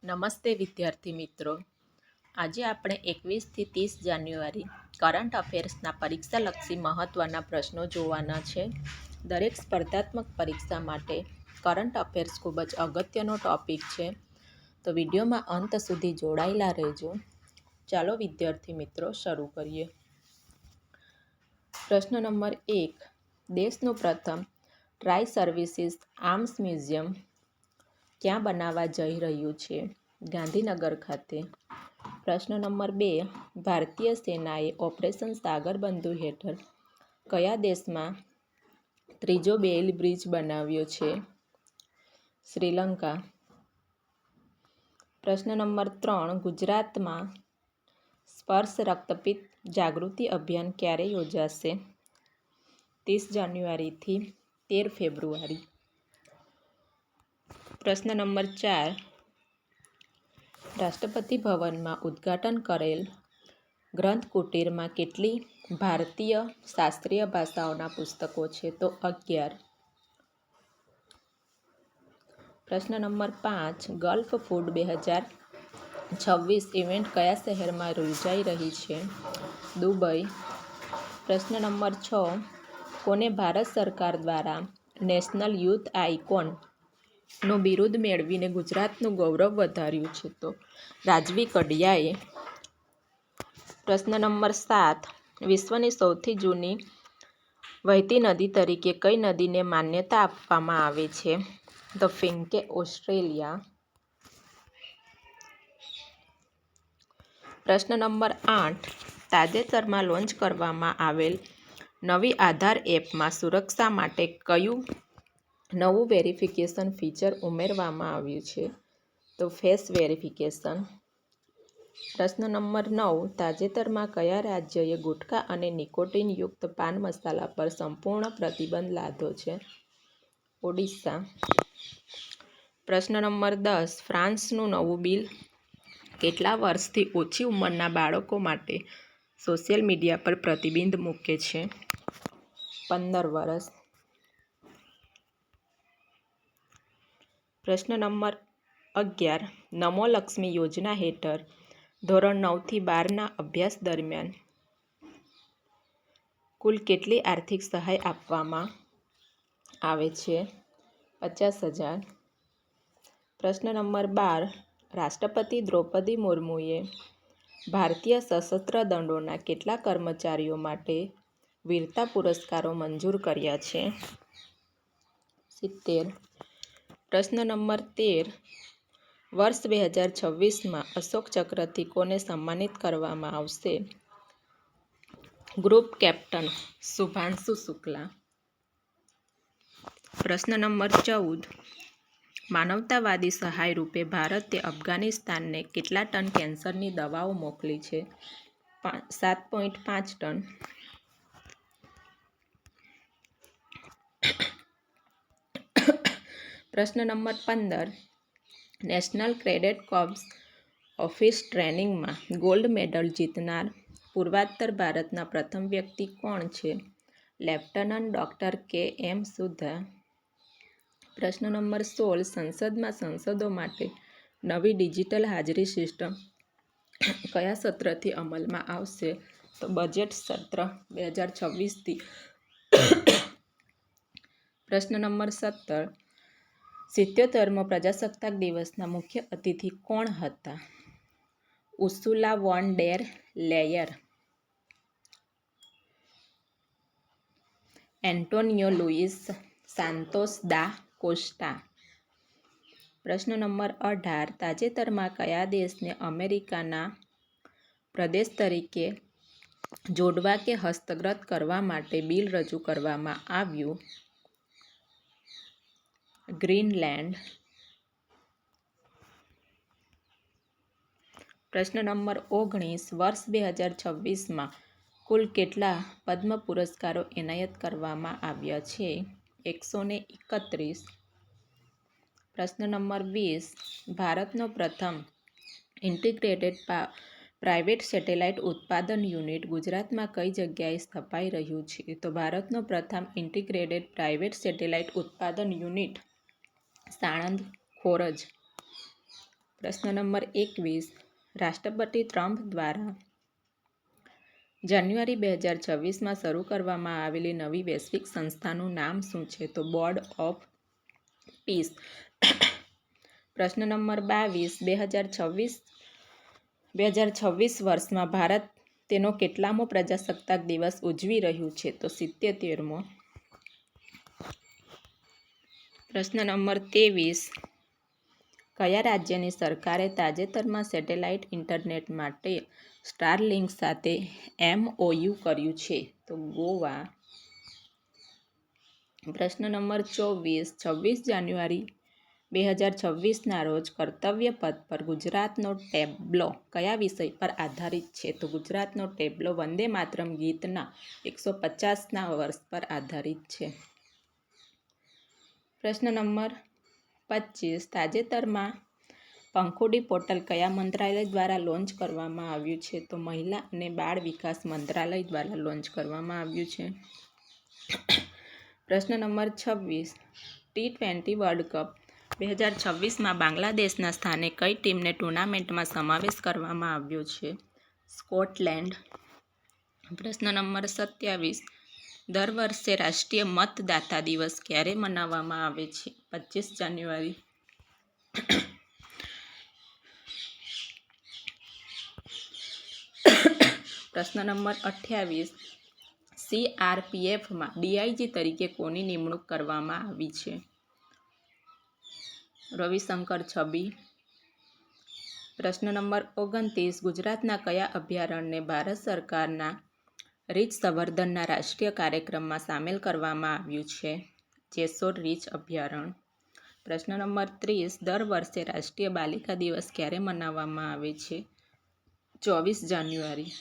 નમસ્તે વિદ્યાર્થી મિત્રો. આજે આપણે 21થી 30 જાન્યુઆરી કરંટ અફેર્સના પરીક્ષાલક્ષી મહત્ત્વના પ્રશ્નો જોવાના છે. દરેક સ્પર્ધાત્મક પરીક્ષા માટે કરંટ અફેર્સ ખૂબ જ અગત્યનો ટોપિક છે, તો વિડીયોમાં અંત સુધી જોડાયેલા રહેજો. ચાલો વિદ્યાર્થી મિત્રો શરૂ કરીએ. પ્રશ્ન નંબર 1. દેશનું પ્રથમ ટ્રાય સર્વિસીસ આર્મ્સ મ્યુઝિયમ ક્યાં બનાવવા જઈ રહ્યું છે? ગાંધીનગર ખાતે. પ્રશ્ન નંબર 2. ભારતીય સેનાએ ઓપરેશન સાગર બંધુ હેઠળ કયા દેશમાં ત્રીજો બેઇલ બ્રિજ બનાવ્યો છે? શ્રીલંકા. પ્રશ્ન નંબર 3. ગુજરાતમાં સ્પર્શ રક્તપિત્ત જાગૃતિ અભિયાન ક્યારે યોજાશે? 30 જાન્યુઆરીથી 13 ફેબ્રુઆરી. પ્રશ્ન નંબર 4. રાષ્ટ્રપતિ ભવનમાં ઉદ્ઘાટન કરેલ ગ્રંથકુટીરમાં કેટલી ભારતીય શાસ્ત્રીય ભાષાઓના પુસ્તકો છે? તો 11. પ્રશ્ન નંબર 5. ગલ્ફ ફૂડ 2026 ઇવેન્ટ કયા શહેરમાં યોજાઈ રહી છે? દુબઈ. પ્રશ્ન નંબર 6. કોને ભારત સરકાર દ્વારા નેશનલ યુથ આઇકોન નું બિરુદ મેળવીને ગુજરાતનું ગૌરવ વધાર્યું છે? તો રાજવી કડિયાએ. પ્રશ્ન નંબર 7. વિશ્વની સૌથી જૂની વહેતી નદી તરીકે કઈ નદીને માન્યતા આપવામાં આવે છે? તો ફિંકે, ઓસ્ટ્રેલિયા. પ્રશ્ન નંબર 8. તાજેતરમાં લોન્ચ કરવામાં આવેલ નવી આધાર એપમાં સુરક્ષા માટે કયું નવું વેરિફિકેશન ફીચર ઉમેરવામાં આવ્યું છે? તો ફેસ વેરિફિકેશન. પ્રશ્ન નંબર 9. તાજેતરમાં કયા રાજ્યએ ગુટખા અને નિકોટિનયુક્ત પાન મસાલા પર સંપૂર્ણ પ્રતિબંધ લાદ્યો છે? ઓડિશા. પ્રશ્ન નંબર 10. ફ્રાન્સનું નવું બિલ કેટલા વર્ષથી ઓછી ઉંમરના બાળકો માટે સોશિયલ મીડિયા પર પ્રતિબંધ મૂકે છે? 15 વર્ષ. પ્રશ્ન નંબર 11. નમો લક્ષ્મી યોજના હેઠળ ધોરણ 9 થી 12ના અભ્યાસ દરમિયાન કુલ કેટલી આર્થિક સહાય આપવામાં આવે છે? 50,000. પ્રશ્ન નંબર 12. રાષ્ટ્રપતિ દ્રૌપદી મુર્મુએ ભારતીય સશસ્ત્ર દળોના કેટલા કર્મચારીઓ માટે વીરતા પુરસ્કારો મંજૂર કર્યા છે? 70. પ્રશ્ન નંબર 13. વર્ષ 2026માં અશોક ચક્રથી કોને સન્માનિત કરવામાં આવશે? Group captain Shubhanshu Shukla. પ્રશ્ન નંબર 14. માનવતાવાદી સહાય રૂપે ભારતે અફઘાનિસ્તાનને કેટલા ટન કેન્સરની દવાઓ મોકલી છે? 7.5 ટન. પ્રશ્ન number 15. National cadet corps officer ટ્રેનિંગમાં ગોલ્ડ મેડલ જીતનાર પૂર્વોત્તર ભારતના પ્રથમ વ્યક્તિ કોણ છે? Lieutenant doctor K M. સુધા. પ્રશ્ન નંબર 16. સંસદમાં સાંસદો માટે નવી ડિજિટલ હાજરી સિસ્ટમ કયા સત્રથી અમલમાં આવશે? તો બજેટ સત્ર 2026થી. પ્રશ્ન નંબર 17. 77મો પ્રજાસત્તાક દિવસના મુખ્ય અતિથિ કોણ હતા? ઉર્સુલા વોન ડેર લેયન. એન્ટોનિયો લુઇસ સાન્તોસ દા કોસ્ટા. પ્રશ્ન નંબર 18. તાજેતરમાં કયા દેશને અમેરિકાના પ્રદેશ તરીકે જોડવા કે હસ્તગત કરવા માટે બિલ રજૂ કરવામાં આવ્યું? ગ્રીનલેન્ડ. પ્રશ્ન નંબર 19. વર્ષ 2026માં કુલ કેટલા પદ્મ પુરસ્કારો એનાયત કરવામાં આવ્યા છે? 131. પ્રશ્ન નંબર 20. ભારતનો પ્રથમ ઇન્ટિગ્રેટેડ પ્રાઇવેટ સેટેલાઇટ ઉત્પાદન યુનિટ ગુજરાતમાં કઈ જગ્યાએ સ્થપાઈ રહ્યું છે? તો ભારતનો પ્રથમ ઇન્ટિગ્રેટેડ પ્રાઇવેટ સેટેલાઇટ ઉત્પાદન યુનિટ સાણંદ ખોરજ. પ્રશ્ન નંબર 21, રાષ્ટ્રપતિ ટ્રમ્પ દ્વારા જાન્યુઆરી 2026માં શરૂ કરવામાં આવેલી નવી વૈશ્વિક સંસ્થાનું નામ શું છે? તો બોર્ડ ઓફ પીસ. પ્રશ્ન નંબર 22, 2026 વર્ષમાં ભારત તેનો કેટલામો પ્રજાસત્તાક દિવસ ઉજવી રહ્યું છે? તો 77મો. પ્રશ્ન નંબર 23, કયા રાજ્યની સરકારે તાજેતરમાં સેટેલાઇટ ઇન્ટરનેટ માટે સ્ટારલિંક સાથે MOU કર્યું છે? તો ગોવા. પ્રશ્ન નંબર 24, 26 જાન્યુઆરી 2026ના રોજ કર્તવ્ય પથ પર ગુજરાતનો ટેબ્લો કયા વિષય પર આધારિત છે? તો ગુજરાતનો ટેબ્લો વંદે માતરમ ગીતના 150ના વર્ષ પર આધારિત છે. પ્રશ્ન નંબર 25, તાજેતરમાં પંખુડી પોર્ટલ કયા મંત્રાલય દ્વારા લોન્ચ કરવામાં આવ્યું છે? તો મહિલા અને બાળ વિકાસ મંત્રાલય દ્વારા લોન્ચ કરવામાં આવ્યું છે. પ્રશ્ન નંબર 26, T20 વર્લ્ડ કપ 2026માં બાંગ્લાદેશના સ્થાને કઈ ટીમને ટૂર્નામેન્ટમાં સમાવેશ કરવામાં આવ્યો છે? સ્કોટલેન્ડ. પ્રશ્ન નંબર 27, દર વર્ષે રાષ્ટ્રીય મતદાતા દિવસ ક્યારે મનાવવામાં આવે છે? 25 જાન્યુઆરી. પ્રશ્ન નંબર 28, CRPFમાં DIG તરીકે કોની નિમણૂક કરવામાં આવી છે? રવિશંકર છબી. પ્રશ્ન નંબર 29, ગુજરાતના કયા અભયારણ્યને ભારત સરકારના રીંછ સંવર્ધનના રાષ્ટ્રીય કાર્યક્રમમાં સામેલ કરવામાં આવ્યું છે? જેસોર રીંછ અભયારણ્ય. પ્રશ્ન નંબર 30, દર વર્ષે રાષ્ટ્રીય બાલિકા દિવસ ક્યારે મનાવવામાં આવે છે? 24 જાન્યુઆરી.